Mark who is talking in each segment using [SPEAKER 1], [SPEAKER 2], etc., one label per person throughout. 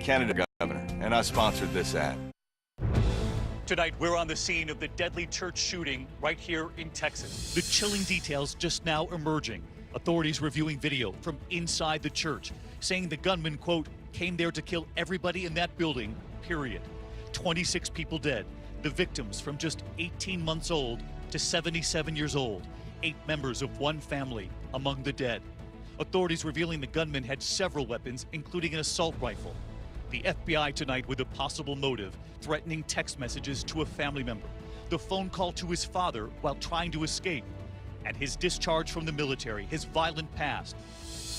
[SPEAKER 1] candidate governor, and I sponsored this ad.
[SPEAKER 2] Tonight, we're on the scene of the deadly church shooting right here in Texas. The chilling details just now emerging. Authorities reviewing video from inside the church, saying the gunman, quote, came there to kill everybody in that building, period. 26 people dead. The victims from just 18 months old to 77 years old. 8 members of one family among the dead. Authorities revealing the gunman had several weapons, including an assault rifle. The FBI tonight with a possible motive, threatening text messages to a family member, the phone call to his father while trying to escape, and his discharge from the military, his violent past.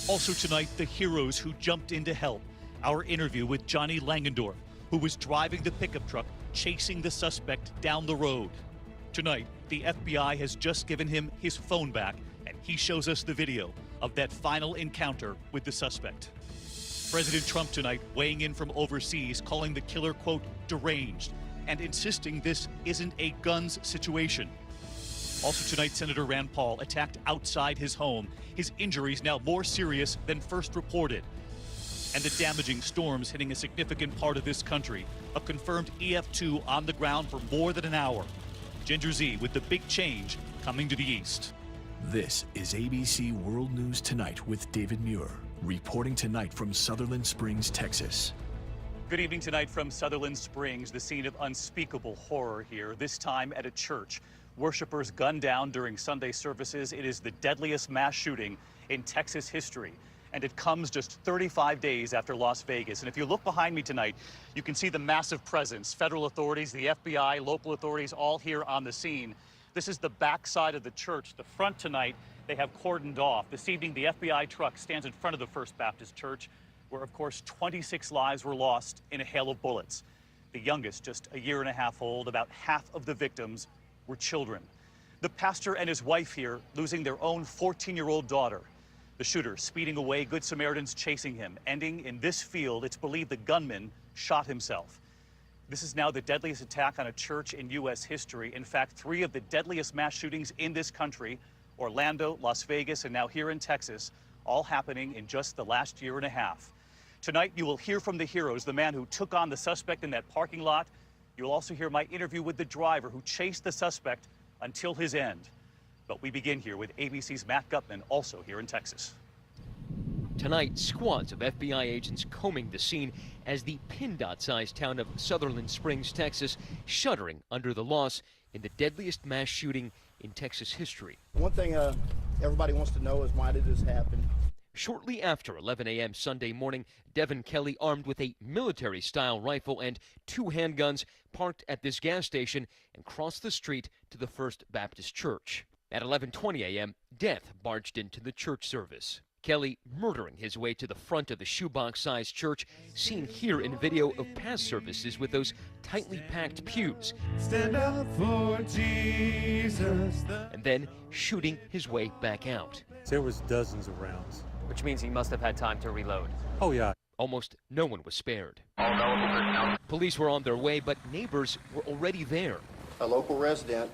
[SPEAKER 2] Also tonight, the heroes who jumped in to help. Our interview with Johnny Langendorf, who was driving the pickup truck, chasing the suspect down the road. Tonight, the FBI has just given him his phone back, and he shows us the video of that final encounter with the suspect. President Trump tonight weighing in from overseas, calling the killer, quote, deranged, and insisting this isn't a guns situation. Also tonight, Senator Rand Paul attacked outside his home. His injuries now more serious than first reported. And the damaging storms hitting a significant part of this country. A confirmed EF2 on the ground for more than an hour. Ginger Z with the big change coming to the east.
[SPEAKER 3] This is ABC World News Tonight with David Muir, reporting tonight from Sutherland Springs, Texas.
[SPEAKER 2] Good evening tonight from Sutherland Springs, the scene of unspeakable horror here, this time at a church. Worshippers gunned down during Sunday services. It is the deadliest mass shooting in Texas history, and it comes just 35 days after Las Vegas. And if you look behind me tonight, you can see the massive presence. Federal authorities, the FBI, local authorities, all here on the scene. This is the back side of the church. The front tonight, they have cordoned off. This evening, the FBI truck stands in front of the First Baptist Church, where, of course, 26 lives were lost in a hail of bullets. The youngest, just a year and a half old, about half of the victims were children. The pastor and his wife here losing their own 14-year-old daughter. The shooter speeding away, Good Samaritans chasing him, ending in this field. It's believed the gunman shot himself. This is now the deadliest attack on a church in U.S. history. In fact, 3 of the deadliest mass shootings in this country, Orlando, Las Vegas, and now here in Texas, all happening in just the last year and a half. Tonight, you will hear from the heroes, the man who took on the suspect in that parking lot. You'll also hear my interview with the driver who chased the suspect until his end. But we begin here with ABC's Matt Gutman, also here in Texas.
[SPEAKER 4] Tonight, squads of FBI agents combing the scene as the pin-dot-sized town of Sutherland Springs, Texas, shuddering under the loss in the deadliest mass shooting in Texas history.
[SPEAKER 5] One thing everybody wants to know is why did this happen?
[SPEAKER 4] Shortly after 11 a.m. Sunday morning, Devin Kelly, armed with a military-style rifle and 2 handguns, parked at this gas station and crossed the street to the First Baptist Church. At 11:20 a.m., death barged into the church service. Kelly murdering his way to the front of the shoebox-sized church, seen here in video of past services with those tightly packed pews.
[SPEAKER 6] Stand up for Jesus.
[SPEAKER 4] And then shooting his way back out.
[SPEAKER 7] There was dozens of rounds.
[SPEAKER 8] Which means he must have had time to reload.
[SPEAKER 7] Oh, yeah.
[SPEAKER 4] Almost no one was spared. Police were on their way, but neighbors were already there.
[SPEAKER 5] A local resident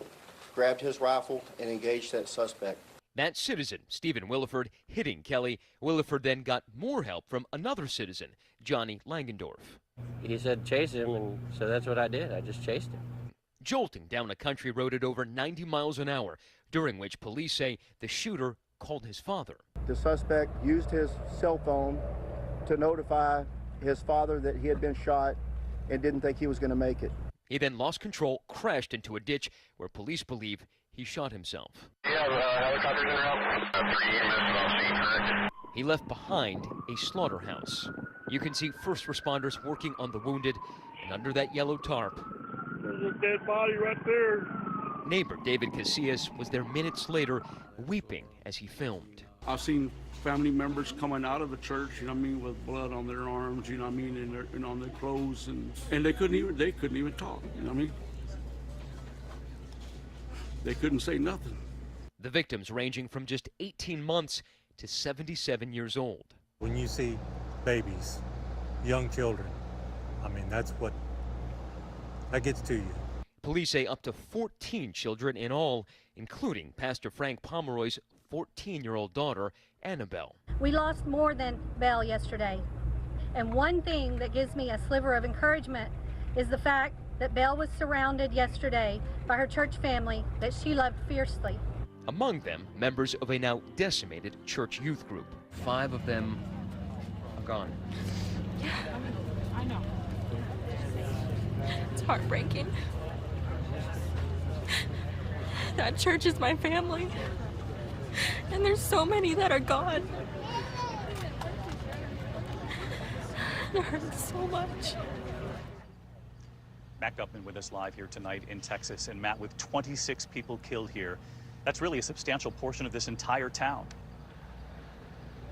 [SPEAKER 5] grabbed his rifle and engaged that suspect.
[SPEAKER 4] That citizen, Stephen Williford, hitting Kelly. Williford then got more help from another citizen, Johnny Langendorf.
[SPEAKER 9] He said chase him, and so that's what I did. I just chased him.
[SPEAKER 4] Jolting down a country road at over 90 miles an hour, during which police say the shooter called his father.
[SPEAKER 5] The suspect used his cell phone to notify his father that he had been shot and didn't think he was going to make it.
[SPEAKER 4] He then lost control, crashed into a ditch where police believe he shot himself.
[SPEAKER 10] Helicopters in route. 3 EMS on scene, correct?
[SPEAKER 4] He left behind a slaughterhouse. You can see first responders working on the wounded, and under that yellow tarp,
[SPEAKER 11] there's a dead body right there.
[SPEAKER 4] Neighbor David Casillas was there minutes later, weeping as he filmed.
[SPEAKER 11] I've seen family members coming out of the church, you know what I mean, with blood on their arms, you know what I mean, and on their clothes, and they couldn't even talk, you know what I mean. They couldn't say nothing.
[SPEAKER 4] The victims ranging from just 18 months to 77 years old.
[SPEAKER 7] When you see babies, young children, I mean, that gets to you.
[SPEAKER 4] Police say up to 14 children in all, including Pastor Frank Pomeroy's 14-year-old daughter, Annabelle.
[SPEAKER 12] We lost more than Belle yesterday. And one thing that gives me a sliver of encouragement is the fact that Belle was surrounded yesterday by her church family that she loved fiercely.
[SPEAKER 4] Among them, members of a now decimated church youth group. 5 of them are gone.
[SPEAKER 13] Yeah, I know. It's heartbreaking. That church is my family. And there's so many that are gone. It hurts so much.
[SPEAKER 2] Matt Gupman with us live here tonight in Texas. And Matt, with 26 people killed here, that's really a substantial portion of this entire town.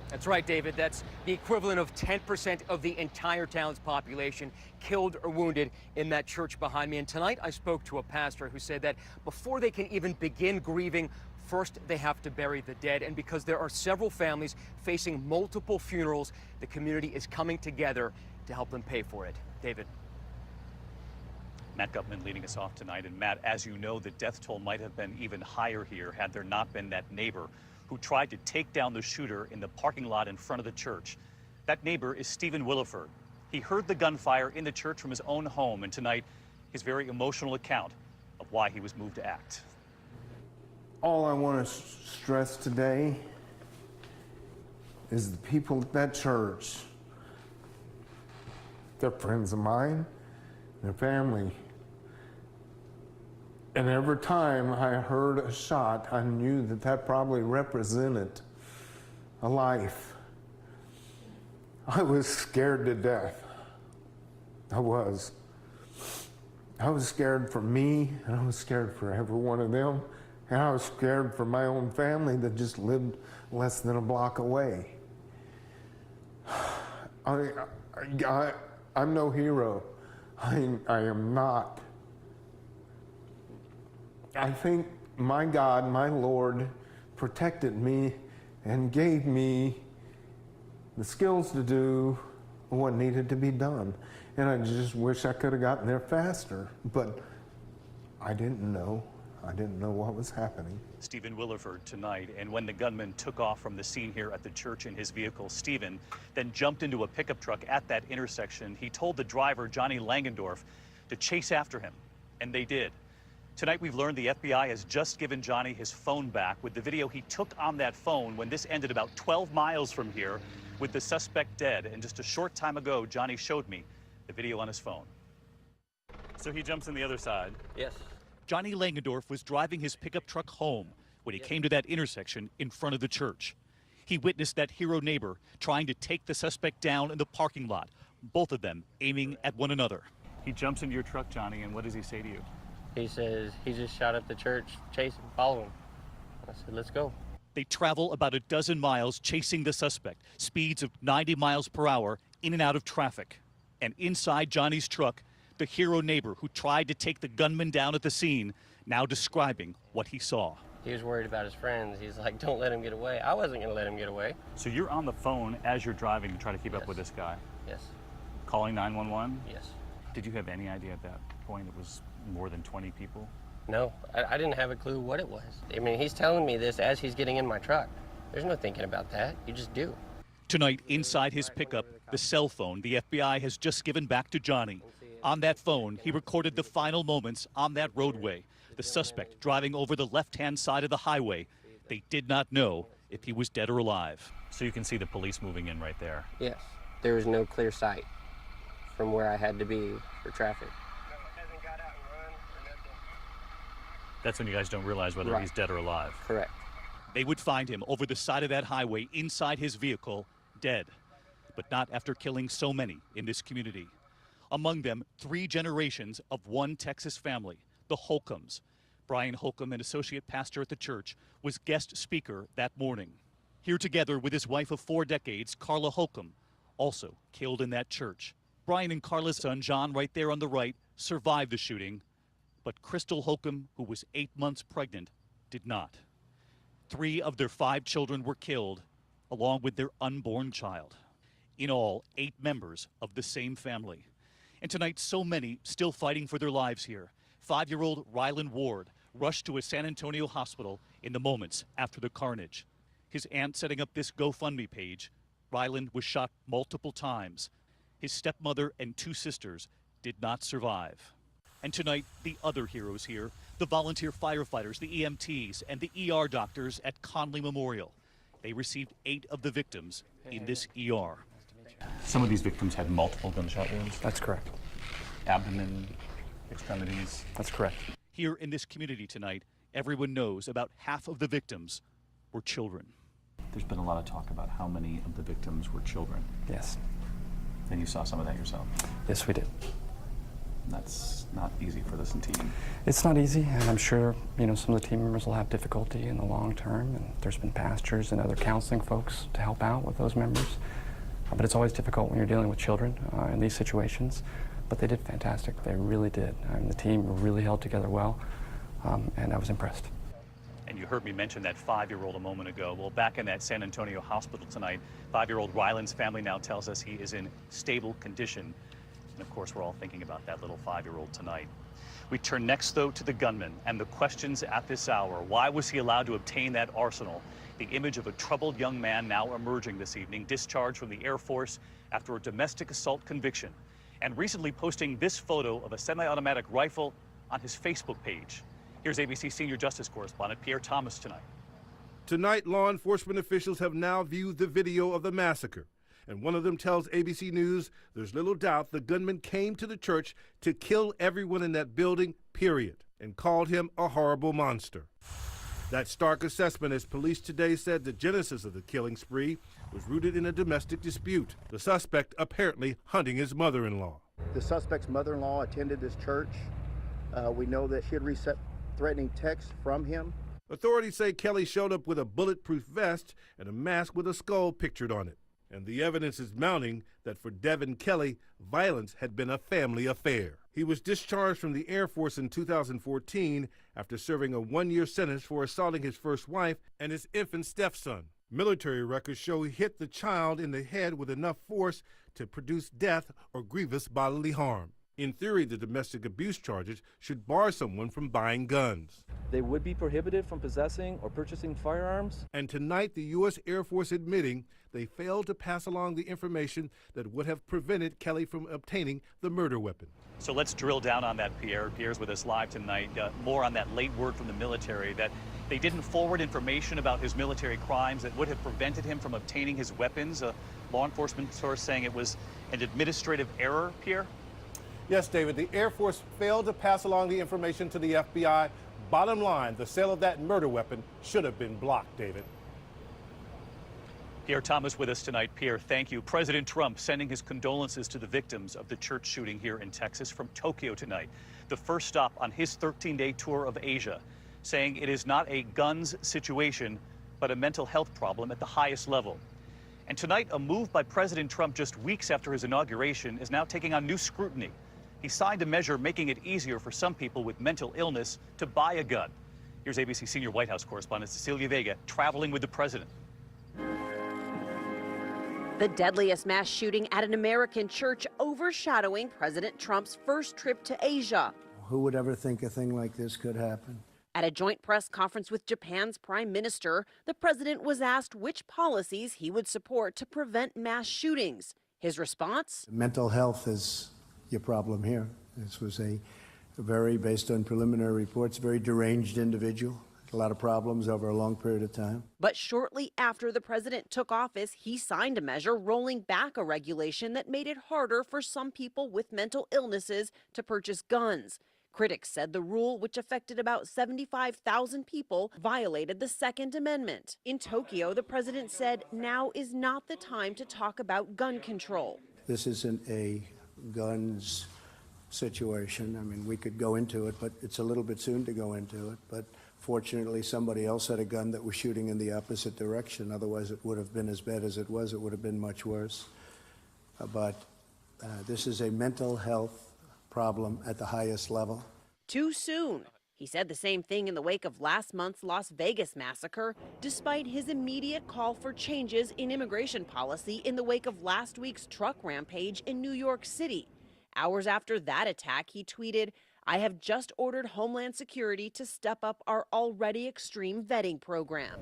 [SPEAKER 8] That's right, David. That's the equivalent of 10% of the entire town's population killed or wounded in that church behind me. And tonight I spoke to a pastor who said that before they can even begin grieving, first they have to bury the dead. And because there are several families facing multiple funerals, the community is coming together to help them pay for it. David.
[SPEAKER 2] Matt Gupman leading us off tonight. And Matt, as you know, the death toll might have been even higher here had there not been that neighbor who tried to take down the shooter in the parking lot in front of the church. That neighbor is Stephen Williford. He heard the gunfire in the church from his own home, and tonight, his very emotional account of why he was moved to act.
[SPEAKER 6] All I want to stress today is the people at that church. They're friends of mine, their family. And every time I heard a shot, I knew that that probably represented a life. I was scared to death. I was. I was scared for me, and I was scared for every one of them, and I was scared for my own family that just lived less than a block away. I'm no hero. I am not. I think my God, my Lord, protected me and gave me the skills to do what needed to be done. And I just wish I could have gotten there faster, but I didn't know. I didn't know what was happening.
[SPEAKER 2] Stephen Williford tonight, and when the gunman took off from the scene here at the church in his vehicle, Stephen then jumped into a pickup truck at that intersection. He told the driver, Johnny Langendorf, to chase after him, and they did. Tonight we've learned the FBI has just given Johnny his phone back with the video he took on that phone when this ended about 12 miles from here with the suspect dead. And just a short time ago, Johnny showed me the video on his phone. So he jumps in the other side.
[SPEAKER 9] Yes.
[SPEAKER 2] Johnny Langendorf was driving his pickup truck home when he came to that intersection in front of the church. He witnessed that hero neighbor trying to take the suspect down in the parking lot, both of them aiming at one another. He jumps into your truck, Johnny, and what does he say to you?
[SPEAKER 9] He says, he just shot up the church, chase him, follow him. I said, let's go.
[SPEAKER 2] They travel about a dozen miles chasing the suspect, speeds of 90 miles per hour in and out of traffic. And inside Johnny's truck, the hero neighbor who tried to take the gunman down at the scene, now describing what he saw.
[SPEAKER 9] He was worried about his friends. He's like, don't let him get away. I wasn't going to let him get away.
[SPEAKER 2] So you're on the phone as you're driving to try to keep
[SPEAKER 9] Yes.
[SPEAKER 2] up with this guy?
[SPEAKER 9] Yes.
[SPEAKER 2] Calling 911?
[SPEAKER 9] Yes.
[SPEAKER 2] Did you have any idea at that point it was more than 20 people?
[SPEAKER 9] No, I didn't have a clue what it was. I mean, he's telling me this as he's getting in my truck. There's no thinking about that. You just do.
[SPEAKER 2] Tonight, inside his pickup, the cell phone the FBI has just given back to Johnny. On that phone, he recorded the final moments on that roadway. The suspect driving over the left-hand side of the highway. They did not know if he was dead or alive. So you can see the police moving in right there.
[SPEAKER 9] Yes. There was no clear sight from where I had to be for traffic.
[SPEAKER 2] That's when you guys don't realize whether he's dead or alive.
[SPEAKER 9] Correct.
[SPEAKER 2] They would find him over the side of that highway inside his vehicle, dead. But not after killing so many in this community. Among them, 3 generations of one Texas family, the Holcombs. Brian Holcomb, an associate pastor at the church, was guest speaker that morning. Here together with his wife of 4 decades, Carla Holcomb, also killed in that church. Brian and Carla's son, John, right there on the right, survived the shooting. But Crystal Holcomb, who was 8 months pregnant, did not. 3 of their 5 children were killed, along with their unborn child. In all, 8 members of the same family. And tonight, so many still fighting for their lives here. 5-year-old Rylan Ward rushed to a San Antonio hospital in the moments after the carnage. His aunt setting up this GoFundMe page. Rylan was shot multiple times. His stepmother and 2 sisters did not survive. And tonight, the other heroes here, the volunteer firefighters, the EMTs, and the ER doctors at Conley Memorial. They received 8 of the victims in this ER.
[SPEAKER 14] Some of these victims had multiple gunshot wounds.
[SPEAKER 15] That's correct.
[SPEAKER 14] Abdomen, extremities.
[SPEAKER 15] That's correct.
[SPEAKER 2] Here in this community tonight, everyone knows about half of the victims were children.
[SPEAKER 14] There's been a lot of talk about how many of the victims were children.
[SPEAKER 15] Yes.
[SPEAKER 14] And you saw some of that yourself.
[SPEAKER 15] Yes, we did.
[SPEAKER 14] That's not easy for this team.
[SPEAKER 15] It's not easy, and I'm sure some of the team members will have difficulty in the long term, and there's been pastors and other counseling folks to help out with those members. But it's always difficult when you're dealing with children in these situations. But they did fantastic. They really did. The team really held together well, and I was impressed.
[SPEAKER 2] And you heard me mention that 5-year-old a moment ago. Well, back in that San Antonio hospital tonight, 5-year-old Ryland's family now tells us he is in stable condition. And of course, we're all thinking about that little 5-year-old tonight. We turn next, though, to the gunman and the questions at this hour. Why was he allowed to obtain that arsenal? The image of a troubled young man now emerging this evening, discharged from the Air Force after a domestic assault conviction, and recently posting this photo of a semi-automatic rifle on his Facebook page. Here's ABC senior justice correspondent Pierre Thomas tonight.
[SPEAKER 16] Tonight, law enforcement officials have now viewed the video of the massacre. And one of them tells ABC News there's little doubt the gunman came to the church to kill everyone in that building, period, and called him a horrible monster. That stark assessment, as police today said the genesis of the killing spree was rooted in a domestic dispute. The suspect apparently hunting his mother-in-law.
[SPEAKER 5] The suspect's mother-in-law attended this church. We know that she had received threatening texts from him.
[SPEAKER 16] Authorities say Kelly showed up with a bulletproof vest and a mask with a skull pictured on it. And the evidence is mounting that for Devin Kelly, violence had been a family affair. He was discharged from the Air Force in 2014 after serving a 1-year sentence for assaulting his first wife and his infant stepson. Military records show he hit the child in the head with enough force to produce death or grievous bodily harm. In theory, the domestic abuse charges should bar someone from buying guns.
[SPEAKER 17] They would be prohibited from possessing or purchasing firearms.
[SPEAKER 16] And tonight, the U.S. Air Force admitting they failed to pass along the information that would have prevented Kelly from obtaining the murder weapon.
[SPEAKER 2] So let's drill down on that, Pierre. Pierre's with us live tonight. More on that late word from the military that they didn't forward information about his military crimes that would have prevented him from obtaining his weapons. A law enforcement source saying it was an administrative error, Pierre?
[SPEAKER 16] Yes, David, the Air Force failed to pass along the information to the FBI. Bottom line, the sale of that murder weapon should have been blocked, David.
[SPEAKER 2] Pierre Thomas with us tonight. Pierre, thank you. President Trump sending his condolences to the victims of the church shooting here in Texas from Tokyo tonight. The first stop on his 13-day tour of Asia, saying it is not a guns situation, but a mental health problem at the highest level. And tonight, a move by President Trump just weeks after his inauguration is now taking on new scrutiny. He signed a measure making it easier for some people with mental illness to buy a gun. Here's ABC senior White House correspondent Cecilia Vega traveling with the president.
[SPEAKER 18] The deadliest mass shooting at an American church overshadowing President Trump's first trip to Asia.
[SPEAKER 19] Who would ever think a thing like this could happen?
[SPEAKER 18] At a joint press conference with Japan's prime minister, the president was asked which policies he would support to prevent mass shootings. His response?
[SPEAKER 19] Mental health is your problem here. This was a very, based on preliminary reports, very deranged individual. A lot of problems over a long period of time.
[SPEAKER 18] But shortly after the president took office, he signed a measure rolling back a regulation that made it harder for some people with mental illnesses to purchase guns. Critics said the rule, which affected about 75,000 people, violated the Second Amendment. In Tokyo, the president said now is not the time to talk about gun control.
[SPEAKER 19] This isn't a guns situation. I mean, we could go into it, but it's a little bit soon to go into it. But fortunately, somebody else had a gun that was shooting in the opposite direction. Otherwise, it would have been as bad as it was. It would have been much worse. But this is a mental health problem at the highest level.
[SPEAKER 18] Too soon. He said the same thing in the wake of last month's Las Vegas massacre, despite his immediate call for changes in immigration policy in the wake of last week's truck rampage in New York City. Hours after that attack, he tweeted, "I have just ordered Homeland Security to step up our already extreme vetting program."